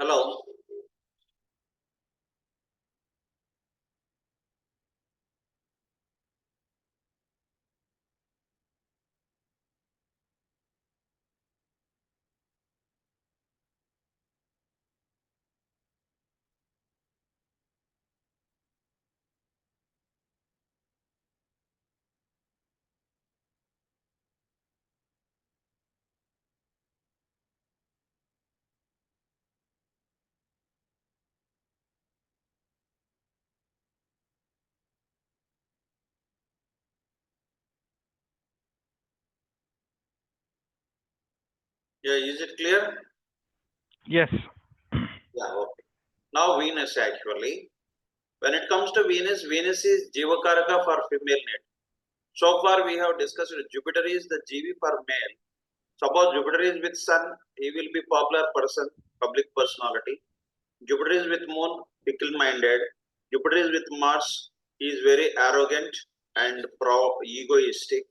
Hello. Yeah, is it clear? Yes. Yeah, okay. Now Venus actually. When it comes to Venus, Venus is Jivakaraka for female net. So far we have discussed Jupiter is the GV for male. Suppose Jupiter is with Sun, he will be popular person, public personality. Jupiter is with Moon, fickle-minded. Jupiter is with Mars, he is very arrogant and egoistic.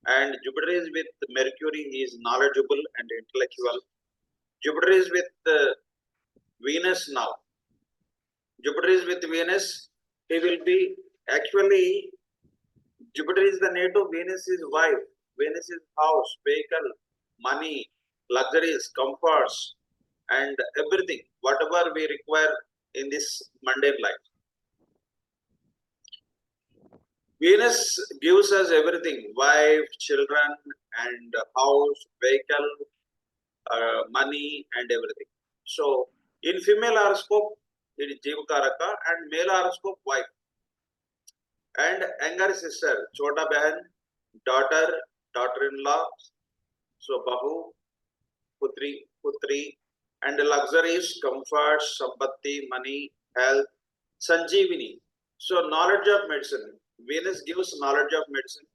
And Jupiter is with Mercury, he is knowledgeable and intellectual. Jupiter is with Venus now. Jupiter is with Venus, he will be actually, Jupiter is the native, Venus is wife, Venus is house, vehicle, money, luxuries, comforts, and everything, whatever we require in this mundane life. Venus gives us everything, wife, children, and house, vehicle, money, and everything. So, in female horoscope, it is Jivakaraka, and male horoscope, wife. And younger sister, Chota Behan, daughter, daughter-in-law, so Bahu, Putri, and luxuries, comforts, Sampatti, money, health, Sanjeevini. So knowledge of medicine. Venus gives knowledge of medicine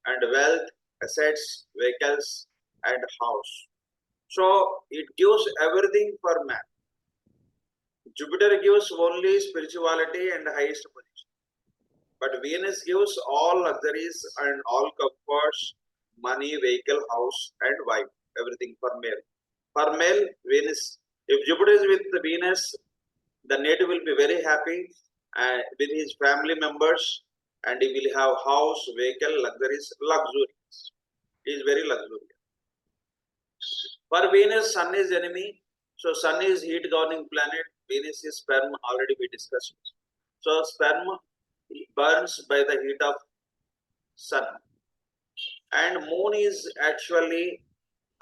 and wealth, assets, vehicles, and house. So it gives everything for man. Jupiter gives only spirituality and highest position. But Venus gives all luxuries and all comforts, money, vehicle, house, and wife, everything for male. For male, Venus, if Jupiter is with the Venus, the native will be very happy with his family members, and he will have house, vehicle, luxuries, luxurious. He is very luxurious. For Venus, Sun is enemy. So Sun is heat governing planet. Venus is sperm. Already we discussed. So sperm burns by the heat of Sun, and Moon is actually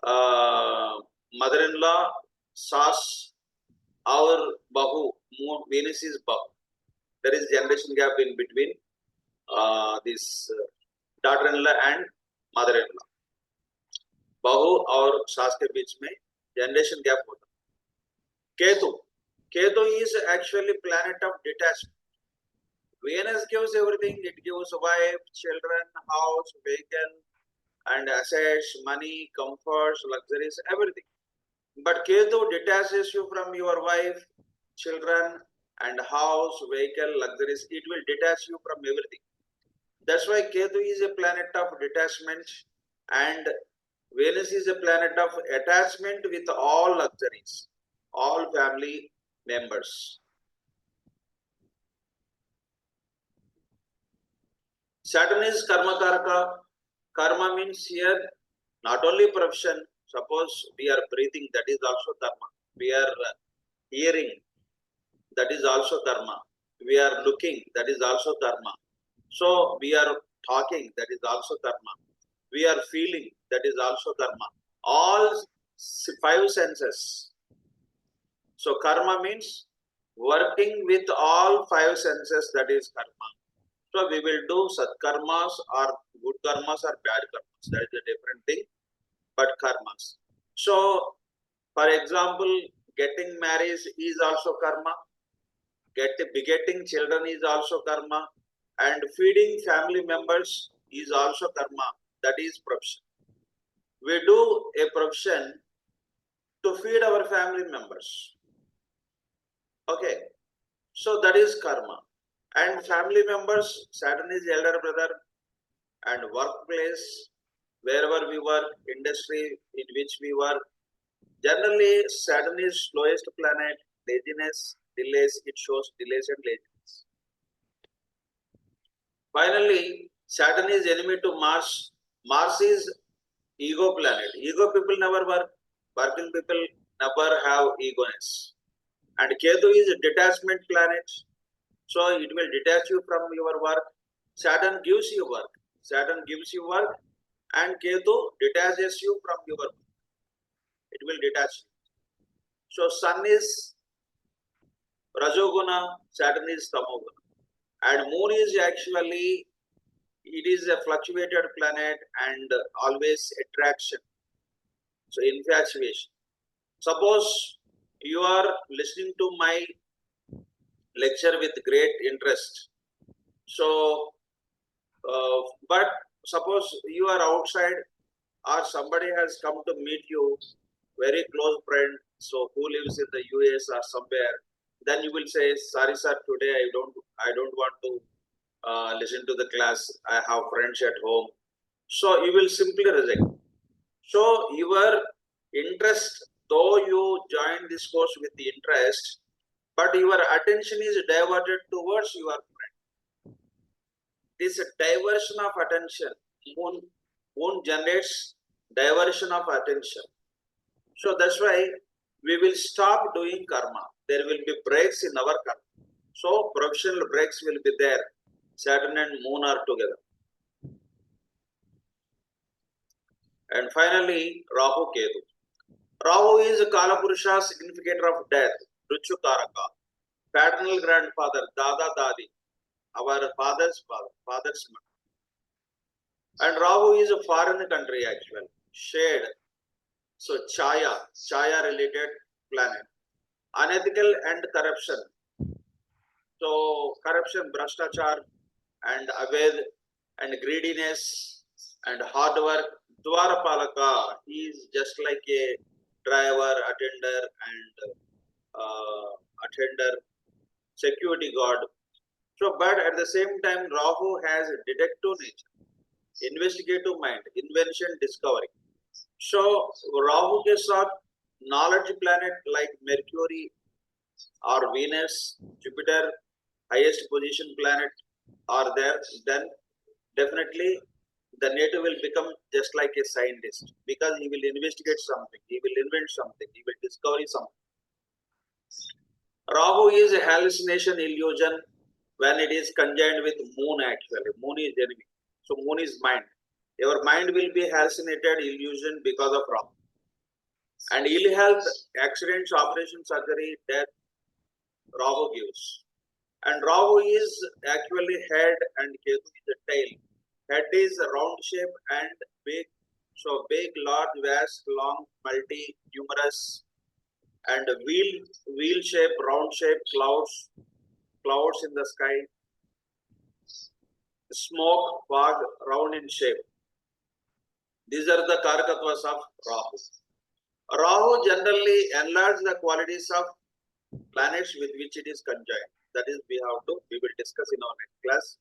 mother-in-law, Sas, our Bahu. Moon, Venus is Bahu. There is generation gap in between this daughter-in-law and mother-in-law. Bahu और सास के बीच में generation gap होता है. Ketu is actually planet of detachment. Venus gives everything. It gives wife, children, house, vehicle, and assets, money, comforts, luxuries, everything. But Ketu detaches you from your wife, children, and house, vehicle, luxuries. It will detach you from everything. That's why Ketu is a planet of detachment, and Venus is a planet of attachment with all luxuries, all family members. Saturn is Karma Karaka. Karma means here not only profession. Suppose we are breathing, that is also karma. We are hearing, that is also karma. We are looking, that is also karma. So we are talking, that is also karma. We are feeling, that is also karma. All five senses. So karma means working with all five senses, that is karma. So we will do satkarmas or good karmas or bad karmas. That is a different thing, but karmas. So, for example, getting married is also karma. Begetting children is also karma, and feeding family members is also karma. That is profession. We do a profession to feed our family members. Okay, so that is karma. And family members, Saturn is elder brother, and workplace, wherever we work, industry in which we work, Generally, Saturn is slowest planet, laziness, delays, it shows delays and laziness. Finally, Saturn is enemy to Mars. Mars is ego planet. Ego people never work. Working people never have egoness. And Ketu is a detachment planet. So it will detach you from your work. Saturn gives you work. Saturn gives you work and Ketu detaches you from your work. It will detach you. So Sun is Rajoguna, Saturn is Tamoguna. And Moon is actually, it is a fluctuated planet and always attraction. So infatuation. Suppose you are listening to my lecture with great interest. So, but suppose you are outside or somebody has come to meet you, very close friend, so who lives in the US or somewhere, then you will say, sorry sir, today I don't want to listen to the class. I have friends at home. So you will simply reject. So your interest, though you join this course with the interest, but your attention is diverted towards your friend. This diversion of attention, moon generates diversion of attention. So that's why we will stop doing karma. There will be breaks in our karma. So professional breaks will be there. Saturn and Moon are together. And finally, Rahu Ketu. Rahu is a Kalapurusha, significator of death, Ruchu Karaka, paternal grandfather, Dada Dadi, our father's father, father's mother. And Rahu is a foreign country actually, shade. So Chaya related planet. Unethical and corruption. So corruption, Brashtachar and Aved and greediness and hard work. Dwarapalaka, he is just like a driver, attender, security guard. So, but at the same time, Rahu has a detective nature, investigative mind, invention, discovery. So, Rahu ke saath knowledge planet like Mercury or Venus, Jupiter, highest position planet are there, then definitely the native will become just like a scientist because he will investigate something, he will invent something, he will discover something. Rahu is a hallucination illusion when it is conjoined with moon actually. Moon is enemy. So moon is mind. Your mind will be hallucinated illusion because of Rahu. And ill health, accidents, operation, surgery, death, Rahu gives. And Rahu is actually head and Ketu is the tail. Head is round shape and big. So big, large, vast, long, multi, numerous, and wheel shape, round shape, clouds in the sky, smoke, fog, round in shape. These are the Karakatvas of Rahu. Rahu generally enlarges the qualities of planets with which it is conjoined. That is, we will discuss in our next class.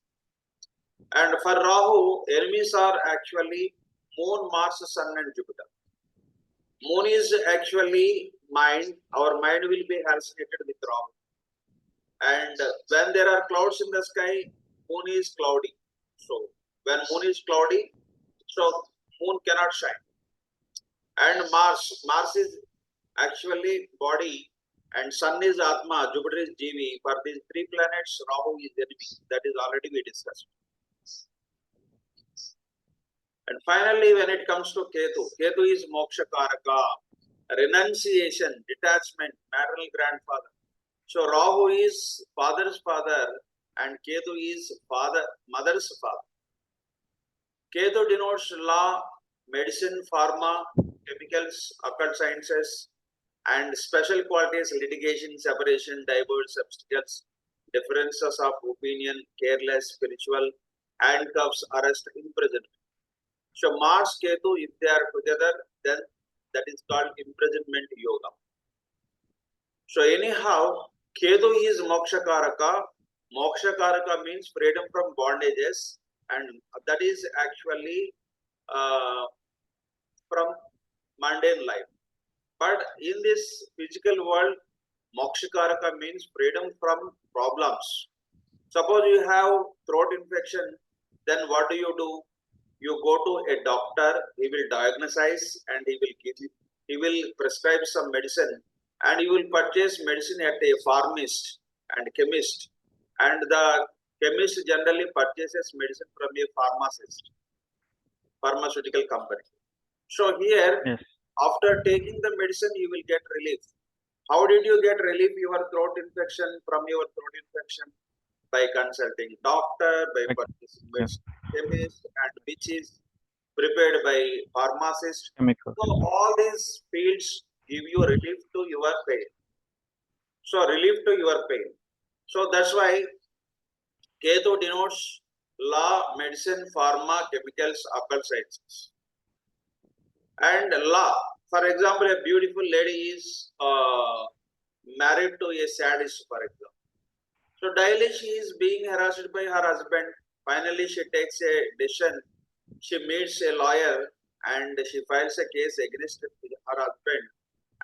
And for Rahu, enemies are actually Moon, Mars, Sun and Jupiter. Moon is actually mind. Our mind will be hallucinated with Rahu. And when there are clouds in the sky, Moon is cloudy. So when Moon is cloudy, so Moon cannot shine. And Mars is actually body, and Sun is Atma, Jupiter is Jivi. For these three planets, Rahu is enemy. That is already we discussed. And finally, when it comes to Ketu is Moksha Karaka, renunciation, detachment, maternal grandfather. So Rahu is father's father and Ketu is mother's father. Ketu denotes law, medicine, pharma, chemicals, occult sciences, and special qualities, litigation, separation, divorce, obstacles, differences of opinion, careless, spiritual, handcuffs, arrest, imprisonment. So Mars, Ketu, if they are together, then that is called imprisonment yoga. So anyhow, Ketu is Moksha Karaka. Moksha Karaka means freedom from bondages, and that is actually from mundane life. But in this physical world, Mokshakaraka means freedom from problems. Suppose you have throat infection, then what do? You go to a doctor, he will diagnose and he will prescribe some medicine, and you will purchase medicine at a pharmacist and chemist, and the chemist generally purchases medicine from a pharmaceutical company. So here, Yes. after taking the medicine, you will get relief. How did you get relief your throat infection from your throat infection? By consulting doctor, by purchasing medicine chemist, and which is prepared by pharmacist. Chemicals. So all these fields give you relief to your pain. So relief to your pain. So that's why Ketu denotes law, medicine, pharma, chemicals, occult sciences. And law, for example, a beautiful lady is married to a sadist, for example. So daily she is being harassed by her husband. Finally, she takes a decision. She meets a lawyer and she files a case against her husband.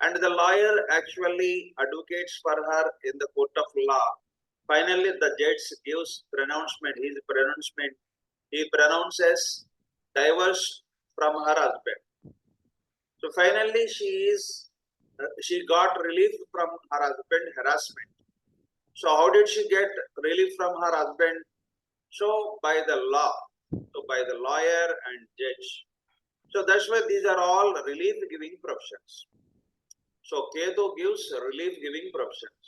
And the lawyer actually advocates for her in the court of law. Finally, the judge gives pronouncement. His pronouncement. He pronounces divorce from her husband. So finally, she got relief from her husband harassment. So how did she get relief from her husband? So by the law, so by the lawyer and judge. So that's why these are all relief-giving professions. So Ketu gives relief-giving professions.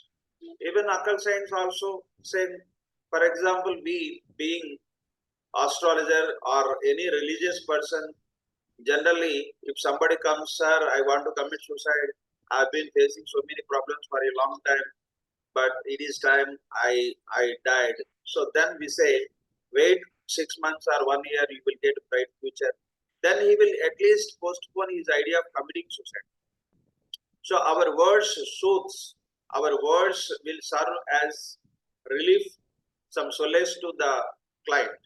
Even occult science also same. For example, we being astrologer or any religious person, generally, if somebody comes, sir, I want to commit suicide. I've been facing so many problems for a long time, but it is time I died. So then we say, wait 6 months or 1 year, you will get a bright future. Then he will at least postpone his idea of committing suicide. So our words soothes, our words will serve as relief, some solace to the client.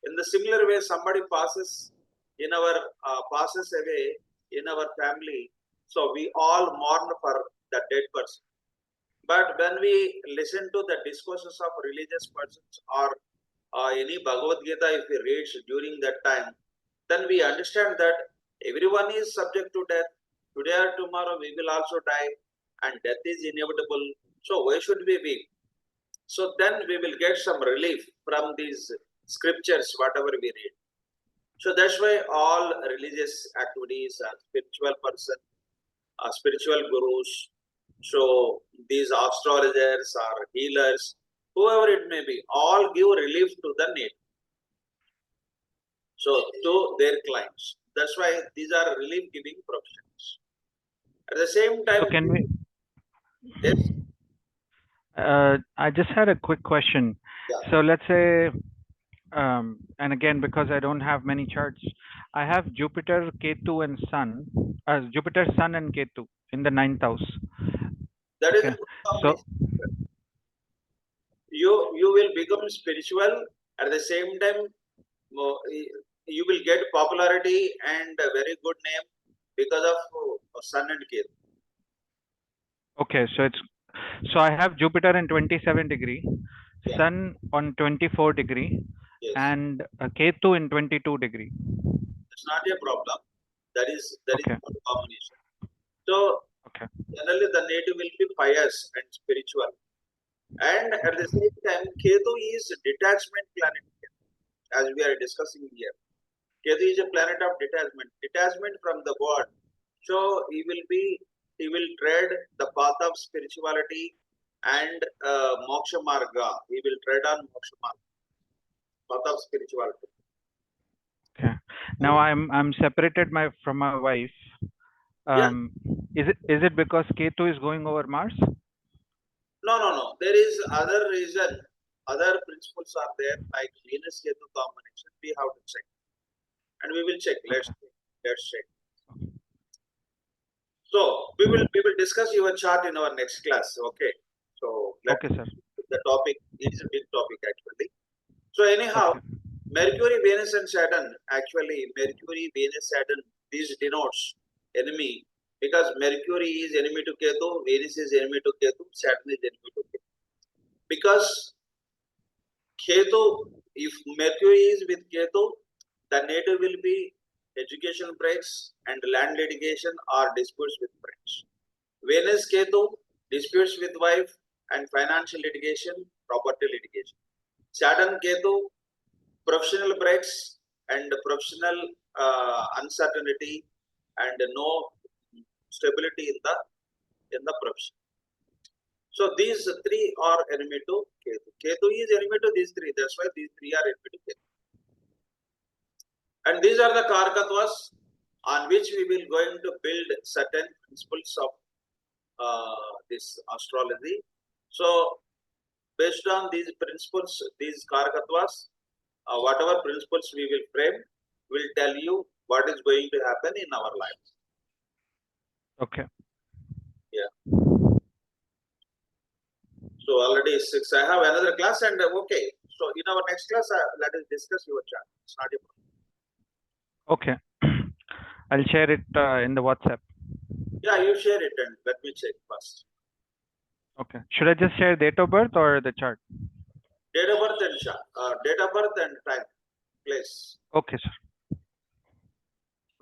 In the similar way, somebody passes away in our family, so we all mourn for the dead person. But when we listen to the discourses of religious persons or any Bhagavad Gita, if we read during that time, then we understand that everyone is subject to death. Today or tomorrow we will also die, and death is inevitable. So why should we weep? So then we will get some relief from these scriptures, whatever we read. So that's why all religious activities are spiritual person, spiritual gurus. So these astrologers or healers, whoever it may be, all give relief to the need. So to their clients. That's why these are relief-giving professions. At the same time, So can we? yes. I just had a quick question. Yeah. So let's say, and again, because I don't have many charts, I have Jupiter, Ketu, and Sun. Jupiter, Sun, and Ketu in the 9th house. That is Okay. a good combination. You will become spiritual. At the same time, you will get popularity and a very good name because of Sun and Ketu. Okay, so I have Jupiter in 27 degree, Yeah. Sun on 24 degree, Yes. and Ketu in 22 degree. It's not a problem. That is Okay. a good combination. So Okay. generally the native will be pious and spiritual. And at the same time, Ketu is a detachment planet, as we are discussing here. Ketu is a planet of detachment from the world. So he will tread the path of spirituality and moksha marga. He will tread on moksha marga, path of spirituality. Okay. Now I'm separated from my wife. Yeah. Is it because Ketu is going over Mars? No. There is other reason, other principles are there, like Venus Ketu combination. We have to check, and we will check. Let's check. So we will discuss your chart in our next class. Okay. So Okay, sir. the topic is a big topic actually. So anyhow, Okay. Mercury, Venus, and Saturn. Actually, Mercury, Venus, Saturn. These denotes enemy. because Mercury is enemy to Ketu, Venus is enemy to Ketu, Saturn is enemy to Ketu. Because Ketu, if Mercury is with Ketu, the native will be education breaks and land litigation or disputes with friends. Venus Ketu, disputes with wife and financial litigation, property litigation. Saturn Ketu, professional breaks and professional uncertainty and no stability in the profession. So these three are enemy to Ketu. Ketu is enemy to these three. That's why these three are enemy to Ketu. And these are the Karkatwas on which we will going to build certain principles of this astrology. So based on these principles, these Karkatwas, whatever principles we will frame, will tell you what is going to happen in our lives. Okay. Yeah. So already 6. I have another class and okay. So in our next class, let us discuss your chart. It's not a problem. Okay. I'll share it in the WhatsApp. Yeah, you share it and let me check first. Okay. Should I just share date of birth or the chart? Date of birth and chart. Date of birth and time, place. Okay, sir.